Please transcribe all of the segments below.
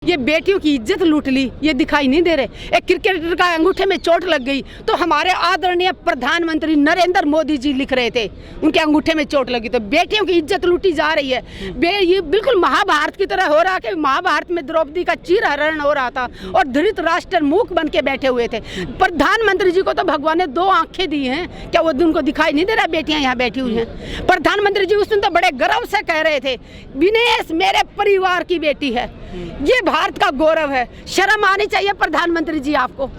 ये बेटियों की इज्जत लूट ली, ये दिखाई नहीं दे रहे। एक क्रिकेटर का अंगूठे में चोट लग गई तो हमारे आदरणीय प्रधानमंत्री नरेंद्र मोदी जी लिख रहे थे उनके अंगूठे में चोट लगी। तो बेटियों की इज्जत लूटी जा रही है। ये बिल्कुल महाभारत की तरह हो रहा है कि महाभारत में द्रौपदी का चीरहरण हो रहा था और धृतराष्ट्र मूक बन के बैठे हुए थे। प्रधानमंत्री जी को तो भगवान ने 2 आंखें दी हैं, क्या वो उनको दिखाई नहीं दे रहा? बेटियां यहाँ बैठी हुई हैं। प्रधानमंत्री जी उस दिन तो बड़े गर्व से कह रहे थे, विनेश मेरे परिवार की बेटी है, ये भारत का गौरव है। शर्म आनी चाहिए प्रधानमंत्री जी आपको।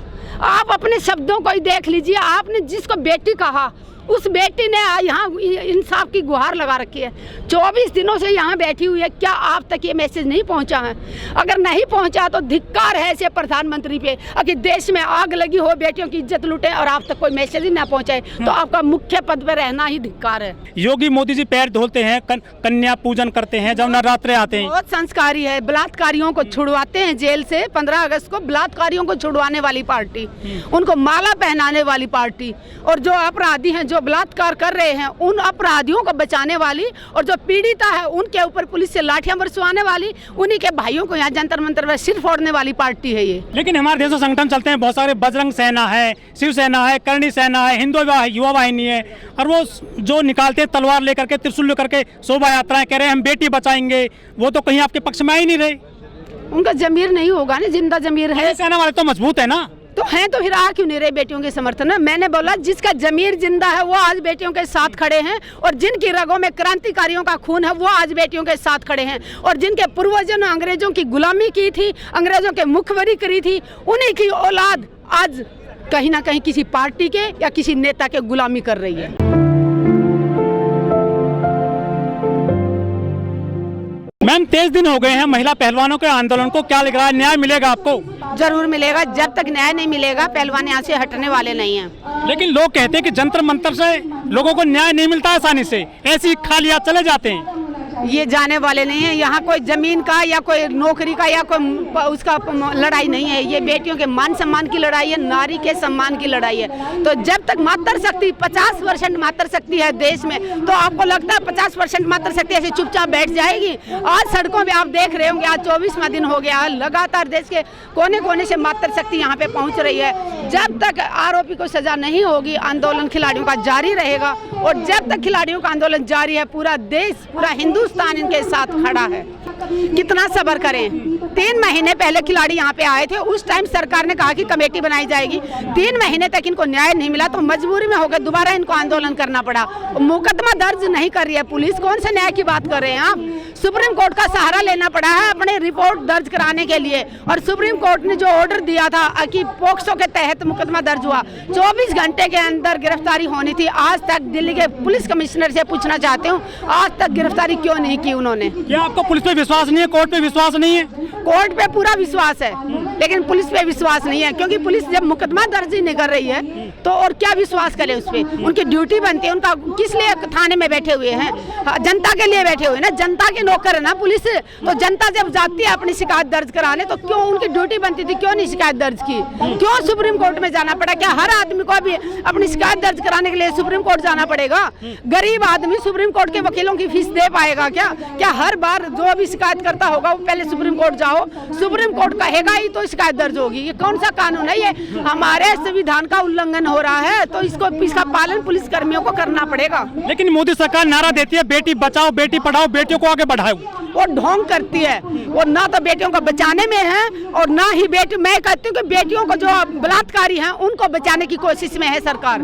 आप अपने शब्दों को ही देख लीजिए। आपने जिसको बेटी कहा उस बेटी ने यहाँ इंसाफ की गुहार लगा रखी है। 24 दिनों से यहाँ बैठी हुई है। क्या आप तक ये मैसेज नहीं पहुँचा है? अगर नहीं पहुँचा तो धिक्कार है ऐसे प्रधानमंत्री पे। अगर देश में आग लगी हो, बेटियों की इज्जत लूटे और आप तक कोई मैसेज ही ना पहुँचाए तो आपका मुख्य पद पे रहना ही धिक्कार है। योगी मोदी जी पैर धोते हैं, कन्या पूजन करते हैं, जब नवरात्रे आते हैं। बहुत संस्कारी है। बलात्कारियों को छुड़वाते हैं जेल से। 15 अगस्त को बलात्कारियों को छुड़वाने वाली पार्टी, उनको माला पहनाने वाली पार्टी, और जो अपराधी हैं जो बलात्कार कर रहे हैं उन अपराधियों को बचाने वाली, और जो पीड़िता है उनके ऊपर पुलिस से लाठियां बरसवाने वाली, उन्हीं के भाइयों को यहाँ जंतर मंतर पर सिर फोड़ने वाली पार्टी है ये। लेकिन हमारे देश में संगठन चलते हैं बहुत सारे, बजरंग सेना है, शिवसेना है, करणी सेना है, हिंदू युवा वाहिनी है, और वो जो निकालते हैं तलवार लेकर के, त्रिशूल लेकर के शोभा यात्राएं कह रहे हैं हम बेटी बचाएंगे, वो तो कहीं आपके पक्ष में आ ही नहीं रहे। उनका जमीर नहीं होगा ना, जिंदा जमीर है। सेना वाले तो मजबूत है ना, तो हैं तो फिर आ क्यों नहीं रहे बेटियों के समर्थन में? मैंने बोला जिसका जमीर जिंदा है वो आज बेटियों के साथ खड़े हैं, और जिनकी रगों में क्रांतिकारियों का खून है वो आज बेटियों के साथ खड़े हैं, और जिनके पूर्वजों ने अंग्रेजों की गुलामी की थी, अंग्रेजों के मुखबरी करी थी, उन्हीं की औलाद आज कहीं ना कहीं किसी पार्टी के या किसी नेता के गुलामी कर रही है। मैम 23 दिन हो गए हैं महिला पहलवानों के आंदोलन को, क्या लग रहा है न्याय मिलेगा आपको? जरूर मिलेगा। जब तक न्याय नहीं मिलेगा पहलवान यहाँ से हटने वाले नहीं हैं। लेकिन लोग कहते हैं कि जंतर मंतर से लोगों को न्याय नहीं मिलता आसानी से, ऐसी खालिया चले जाते हैं। ये जाने वाले नहीं है। यहाँ कोई जमीन का या कोई नौकरी का या कोई उसका लड़ाई नहीं है। ये बेटियों के मान सम्मान की लड़ाई है, नारी के सम्मान की लड़ाई है। तो जब तक मातृशक्ति 50% मातृशक्ति है देश में, तो आपको लगता है 50% मातृशक्ति ऐसे चुपचाप बैठ जाएगी? आज सड़कों में आप देख रहे होंगे, आज 24वां दिन हो गया, लगातार देश के कोने कोने से मातृशक्ति यहाँ पे पहुँच रही है। जब तक आरोपी को सजा नहीं होगी आंदोलन खिलाड़ियों का जारी रहेगा, और जब तक खिलाड़ियों का आंदोलन जारी है पूरा देश, पूरा हिंदुस्तान इनके साथ खड़ा है। कितना सब्र करें? 3 महीने पहले खिलाड़ी यहाँ पे आए थे, उस टाइम सरकार ने कहा कि कमेटी बनाई जाएगी। 3 महीने तक इनको न्याय नहीं मिला तो मजबूरी में होकर दोबारा इनको आंदोलन करना पड़ा। मुकदमा दर्ज नहीं कर रही है पुलिस। कौन से न्याय की बात कर रहे हैं आप? सुप्रीम कोर्ट का सहारा लेना पड़ा है अपने रिपोर्ट दर्ज कराने के लिए, और सुप्रीम कोर्ट ने जो ऑर्डर दिया था कि पोक्सो के तहत मुकदमा दर्ज हुआ, 24 घंटे के अंदर गिरफ्तारी होनी थी। आज तक दिल्ली के पुलिस कमिश्नर से पूछना चाहते हूँ, आज तक गिरफ्तारी क्यों नहीं की उन्होंने? क्या आपको पुलिस पे विश्वास नहीं है, कोर्ट पे विश्वास नहीं है? कोर्ट पे पूरा विश्वास है लेकिन पुलिस पे विश्वास नहीं है, क्योंकि पुलिस जब मुकदमा दर्ज ही नहीं कर रही है तो और क्या विश्वास करे उस पे? उनकी ड्यूटी बनती है। उनका किस लिए थाने में बैठे हुए हैं? जनता के लिए बैठे हुए हैं ना, जनता के नौकर है ना पुलिस। तो जनता जब जाती है अपनी शिकायत दर्ज कराने तो क्यों उनकी ड्यूटी बनती थी, क्यों नहीं शिकायत दर्ज की? क्यों सुप्रीम कोर्ट में जाना पड़ा? क्या हर आदमी को अभी अपनी शिकायत दर्ज कराने के लिए सुप्रीम कोर्ट जाना पड़ेगा? गरीब आदमी सुप्रीम कोर्ट के वकीलों की फीस दे पाएगा क्या? क्या हर बार जो भी शिकायत करता होगा वो पहले सुप्रीम कोर्ट जाओ, सुप्रीम कोर्ट कहेगा ही तो शिकायत दर्ज होगी? ये कौन सा कानून है? ये हमारे संविधान का उल्लंघन हो रहा है, तो इसका पालन पुलिस कर्मियों को करना पड़ेगा। लेकिन मोदी सरकार नारा देती है बेटी बचाओ, बेटी पढ़ाओ, बेटियों को आगे बढ़ाओ। वो ढोंग करती है। वो ना तो बेटियों को बचाने में है और ना ही मैं कहती हूँ कि बेटियों को जो बलात्कारी हैं उनको बचाने की कोशिश में है सरकार।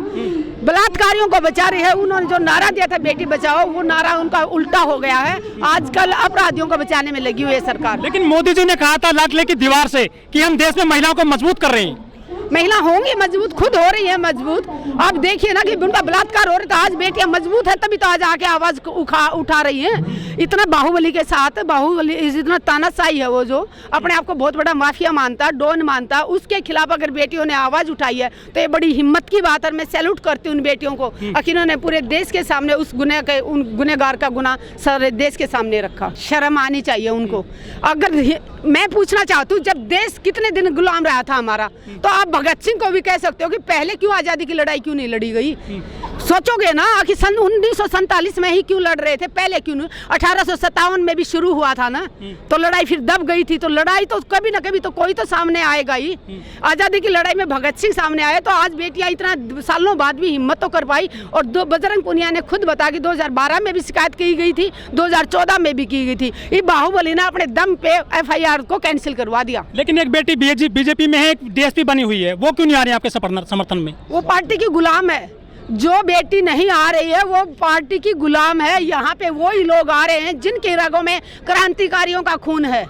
बलात्कारियों को बचा रही है। उन्होंने जो नारा दिया था बेटी बचाओ, वो नारा उनका उल्टा हो गया है। आजकल अपराधियों को बचाने में लगी हुई है सरकार। लेकिन मोदी जी ने कहा था लाडले की दीवार से कि हम देश में महिलाओं को मजबूत कर रहे हैं। महिला होंगी मजबूत, खुद हो रही है मजबूत। आप देखिए ना कि उनका बलात्कार हो रहा था, आज बेटियां मजबूत है तभी तो आज आके आवाज उठा रही हैं। इतना बाहुबली के साथ, बाहुबली इतना तानाशाही है वो, जो अपने आप को बहुत बड़ा माफिया मानता, डॉन मानता, उसके खिलाफ अगर बेटियों ने आवाज उठाई है तो ये बड़ी हिम्मत की बात है। मैं सैल्यूट करती हूँ उन बेटियों को, इन्होंने पूरे देश के सामने उस गुनहगार का गुनाह सारे देश के सामने रखा। शर्म आनी चाहिए उनको। अगर मैं पूछना चाहती हूँ, जब देश कितने दिन गुलाम रहा था हमारा, तो आप भगत सिंह को भी कह सकते हो कि पहले क्यों आज़ादी की लड़ाई क्यों नहीं लड़ी गई? सोचोगे ना कि सन 1947 में ही क्यों लड़ रहे थे, पहले क्यों नहीं? 1857 में भी शुरू हुआ था ना, तो लड़ाई फिर दब गई थी। तो लड़ाई तो कभी ना कभी तो कोई तो सामने आएगा ही। आज़ादी की लड़ाई में भगत सिंह सामने आए, तो आज बेटियां इतना सालों बाद भी हिम्मत तो कर पाई। और बजरंग पुनिया ने खुद बता कि 2012 में भी शिकायत की गई थी, 2014 में भी की गई थी। ये बाहुबली ने अपने दम पे FIR को कैंसिल करवा दिया। लेकिन एक बेटी बीजेपी में है, एक DSP बनी हुई है, वो क्यों नहीं आ रही है आपके समर्थन में? वो पार्टी की गुलाम है। जो बेटी नहीं आ रही है वो पार्टी की गुलाम है। यहाँ पे वही लोग आ रहे हैं जिनके रगों में क्रांतिकारियों का खून है।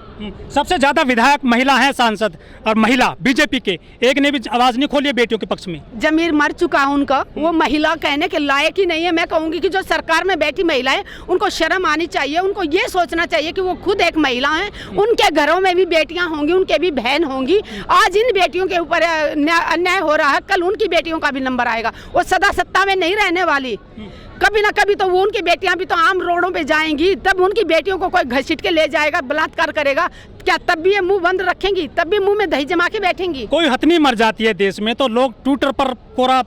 सबसे ज्यादा विधायक महिला हैं, सांसद और महिला बीजेपी के, एक ने भी आवाज नहीं खोली है बेटियों के पक्ष में। जमीर मर चुका है उनका, वो महिला कहने के लायक ही नहीं है। मैं कहूँगी कि जो सरकार में बैठी महिलाएं, उनको शर्म आनी चाहिए। उनको ये सोचना चाहिए कि वो खुद एक महिला हैं, उनके घरों में भी बेटियां होंगी, उनके भी बहन होंगी। आज इन बेटियों के ऊपर अन्याय हो रहा है, कल उनकी बेटियों का भी नंबर आएगा। वो सदा सत्ता में नहीं रहने वाली, कभी ना कभी तो वो उनकी बेटियां भी तो आम रोडों पे जाएंगी, तब उनकी बेटियों को कोई घसीट के ले जाएगा, बलात्कार करेगा, क्या तब भी ये मुंह बंद रखेंगी? तब भी मुंह में दही जमा के बैठेंगी? कोई हथनी मर जाती है देश में तो लोग ट्विटर पर पूरा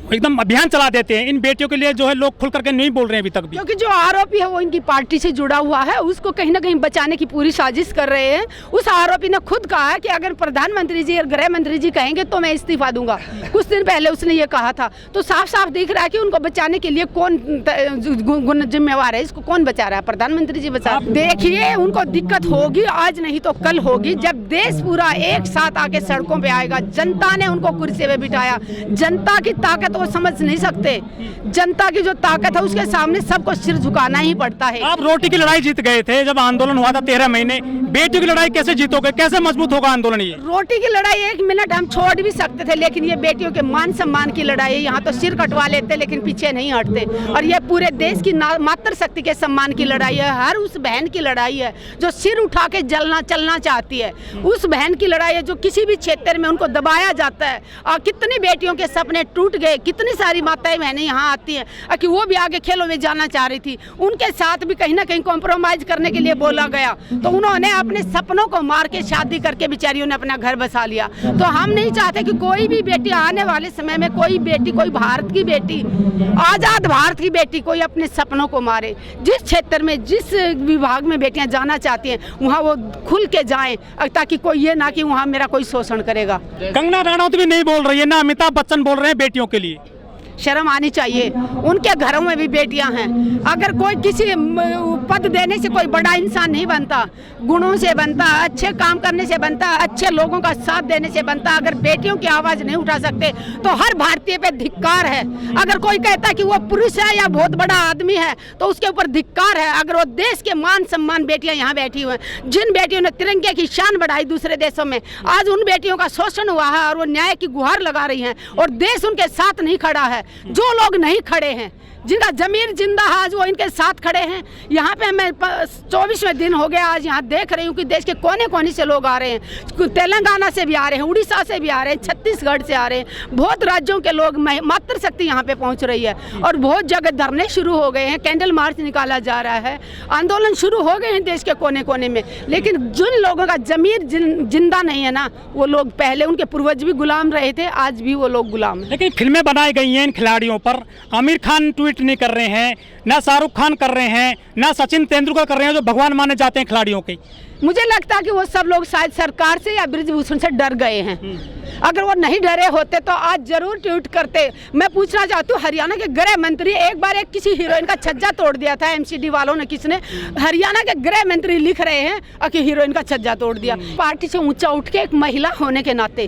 एकदम अभियान चला देते हैं। इन बेटियों के लिए जो है लोग खुल करके नहीं बोल रहे हैं अभी तक भी, क्योंकि जो आरोपी है वो इनकी पार्टी से जुड़ा हुआ है, उसको कहीं ना कहीं बचाने की पूरी साजिश कर रहे हैं। उस आरोपी ने खुद कहा है कि अगर प्रधानमंत्री जी और गृह मंत्री जी कहेंगे तो मैं इस्तीफा दूंगा। कुछ दिन पहले उसने ये कहा था। तो साफ साफ दिख रहा है कि उनको बचाने के लिए कौन जिम्मेवार है, इसको कौन बचा रहा है? प्रधानमंत्री जी बचा। देखिए उनको दिक्कत होगी, आज नहीं तो कल होगी, जब देश पूरा एक साथ आके सड़कों पे आएगा। जनता ने उनको कुर्सी पे बिठाया, जनता की ताकत वो समझ नहीं सकते। जनता की जो ताकत है उसके सामने सबको सिर झुकाना ही पड़ता है। आप रोटी की लड़ाई जीत गए थे जब आंदोलन हुआ था 13 महीने, बेटियों की लड़ाई कैसे जीतोगे? कैसे मजबूत होगा आंदोलन? ये रोटी की लड़ाई 1 मिनट हम छोड़ भी सकते थे, लेकिन ये बेटियों के मान सम्मान की लड़ाई है। यहाँ तो सिर कटवा लेते लेकिन पीछे नहीं हटते। और ये पूरे देश की मातृ शक्ति के सम्मान की लड़ाई है। हर उस बहन की लड़ाई है जो सिर उठा के चलना चाहती है। उस बहन की लड़ाई है जो किसी भी क्षेत्र में उनको दबाया जाता है। और कितनी बेटियों के सपने टूट गए, कितनी सारी माताएं बहनें यहाँ आती हैं कि वो भी आगे खेलों में जाना चाह रही थी, उनके साथ भी कहीं ना कहीं कॉम्प्रोमाइज करने के लिए बोला गया, तो उन्होंने अपने सपनों को मार के शादी करके बेचारियों ने अपना घर बसा लिया। तो हम नहीं चाहते कि कोई भी बेटी आने वाले समय में, कोई बेटी, कोई भारत की बेटी, आज़ाद भारत की बेटी कोई अपने सपनों को मारे। जिस क्षेत्र में, जिस विभाग में बेटियां जाना चाहती हैं वहाँ वो खुल के जाएं, ताकि कोई ये ना कि वहाँ मेरा कोई शोषण करेगा। कंगना रनौत भी नहीं बोल रही है, ना अमिताभ बच्चन बोल रहे हैं बेटियों के लिए। शर्म आनी चाहिए। उनके घरों में भी बेटियां हैं। अगर कोई किसी पद देने से कोई बड़ा इंसान नहीं बनता, गुणों से बनता, अच्छे काम करने से बनता, अच्छे लोगों का साथ देने से बनता। अगर बेटियों की आवाज़ नहीं उठा सकते तो हर भारतीय पे धिक्कार है। अगर कोई कहता है कि वो पुरुष है या बहुत बड़ा आदमी है तो उसके ऊपर धिक्कार है। अगर वो देश के मान सम्मान बेटियां यहाँ बैठी हुई हैं, जिन बेटियों ने तिरंगे की शान बढ़ाई दूसरे देशों में, आज उन बेटियों का शोषण हुआ है और वो न्याय की गुहार लगा रही हैं और देश उनके साथ नहीं खड़ा है। जो लोग नहीं खड़े हैं, जिनका जमीर जिंदा है, आज वो इनके साथ खड़े हैं। यहाँ पे मैं 24वें दिन हो गया, आज यहाँ देख रही हूँ कि देश के कोने कोने से लोग आ रहे हैं। तेलंगाना से भी आ रहे हैं, उड़ीसा से भी आ रहे हैं, छत्तीसगढ़ से आ रहे हैं। बहुत राज्यों के लोग, मातृ शक्ति यहाँ पे पहुँच रही है और बहुत जगह धरने शुरू हो गए हैं, कैंडल मार्च निकाला जा रहा है, आंदोलन शुरू हो गए हैं देश के कोने कोने में। लेकिन जिन लोगों का जमीर जिंदा नहीं है ना, वो लोग पहले, उनके पूर्वज भी गुलाम रहे थे, आज भी वो लोग गुलाम हैं। लेकिन फिल्में बनाई गई हैं इन खिलाड़ियों पर। आमिर खान ट्वीट नहीं कर रहे हैं, ना शाहरुख खान कर रहे हैं, ना सचिन तेंदुलकर कर रहे हैं, जो भगवान माने जाते हैं खिलाड़ियों के। मुझे लगता है कि वो सब लोग शायद सरकार से या बृजभूषण से डर गए हैं। अगर वो नहीं डरे होते तो आज जरूर ट्वीट करते। मैं पूछना चाहती हूँ, हरियाणा के गृह मंत्री, एक बार एक किसी हीरोइन का छज्जा तोड़ दिया था MCD वालों ने, किसने? हरियाणा के गृह मंत्री लिख रहे हैं कि हीरोइन का छज्जा तोड़ दिया। पार्टी से ऊंचा उठ के एक महिला होने के नाते,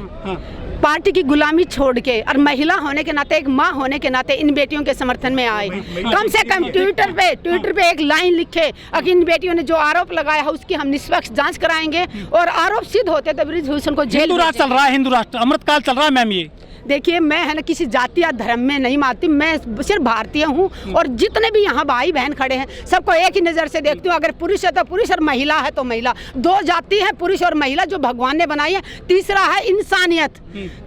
पार्टी की गुलामी छोड़ के और महिला होने के नाते, एक माँ होने के नाते इन बेटियों के समर्थन में आए। कम से कम ट्विटर पे एक लाइन लिखे कि इन बेटियों ने जो आरोप लगाया है उसकी हम निष्पक्ष जांच कराएंगे और आरोप सिद्ध होते तो बृजभूषण को जेल। हिंदू राष्ट्र चल रहा है, हिंदू राष्ट्र अमृतकाल चल रहा है मैम। ये देखिए, मैं है ना किसी जाति या धर्म में नहीं मानती, मैं सिर्फ भारतीय हूँ और जितने भी यहाँ भाई बहन खड़े हैं सबको एक ही नज़र से देखती हूँ। अगर पुरुष है तो पुरुष और महिला है तो महिला, दो जाति है पुरुष और महिला जो भगवान ने बनाई है। तीसरा है इंसानियत,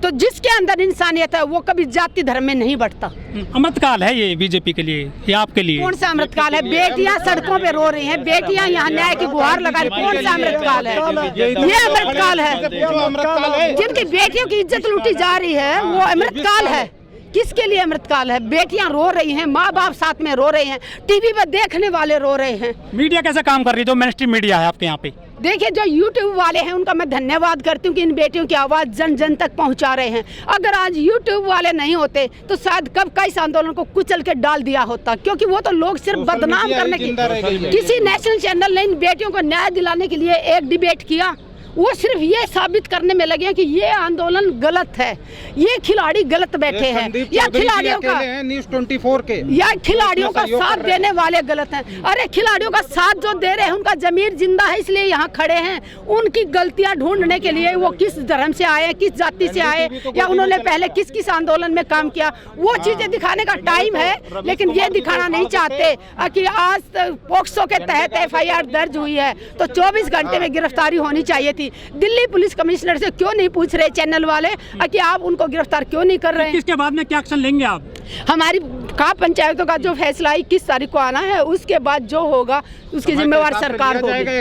तो जिसके अंदर इंसानियत है वो कभी जाति धर्म में नहीं बढ़ता। अमृतकाल है ये बीजेपी के लिए या आपके लिए? कौन सा अमृतकाल है? बेटियां सड़कों पे रो रही हैं, बेटियां यहाँ न्याय की गुहार लगा रही। कौन सा अमृतकाल है? ये अमृतकाल है। जिनकी बेटियों की इज्जत लूटी जा रही है वो अमृतकाल है। किसके लिए अमृतकाल है? बेटियां रो रही हैं, माँ बाप साथ में रो रहे हैं, टीवी पर देखने वाले रो रहे हैं। मीडिया कैसे काम कर रही है, जो मेन स्ट्रीम मीडिया है आपके यहाँ पे? देखिए, जो यूट्यूब वाले हैं उनका मैं धन्यवाद करती हूँ कि इन बेटियों की आवाज़ जन जन तक पहुँचा रहे हैं। अगर आज यूट्यूब वाले नहीं होते तो शायद कब का इस आंदोलन को कुचल के डाल दिया होता, क्योंकि वो तो लोग सिर्फ बदनाम करने की। किसी नेशनल चैनल ने इन बेटियों को न्याय दिलाने के लिए एक डिबेट किया? वो सिर्फ ये साबित करने में लगे हैं कि ये आंदोलन गलत है, ये खिलाड़ी गलत बैठे हैं, या खिलाड़ियों का न्यूज़ 24 के या खिलाड़ियों का साथ देने वाले गलत हैं। अरे खिलाड़ियों का साथ जो दे रहे हैं उनका जमीर जिंदा है, इसलिए यहाँ खड़े हैं। उनकी गलतियां ढूंढने के लिए वो किस धर्म से आए, किस जाति से आए, या उन्होंने पहले किस किस आंदोलन में काम किया, वो चीजें दिखाने का टाइम है। लेकिन ये दिखाना नहीं चाहते कि आज पोक्सो के तहत FIR दर्ज हुई है तो 24 घंटे में गिरफ्तारी होनी चाहिए थी। दिल्ली पुलिस कमिश्नर से क्यों नहीं पूछ रहे चैनल वाले कि आप उनको गिरफ्तार क्यों नहीं कर रहे हैं? इसके बाद में क्या एक्शन लेंगे आप? हमारी का पंचायतों का जो फैसला 21 तारीख को आना है, उसके बाद जो होगा उसकी जिम्मेवार सरकार होगी।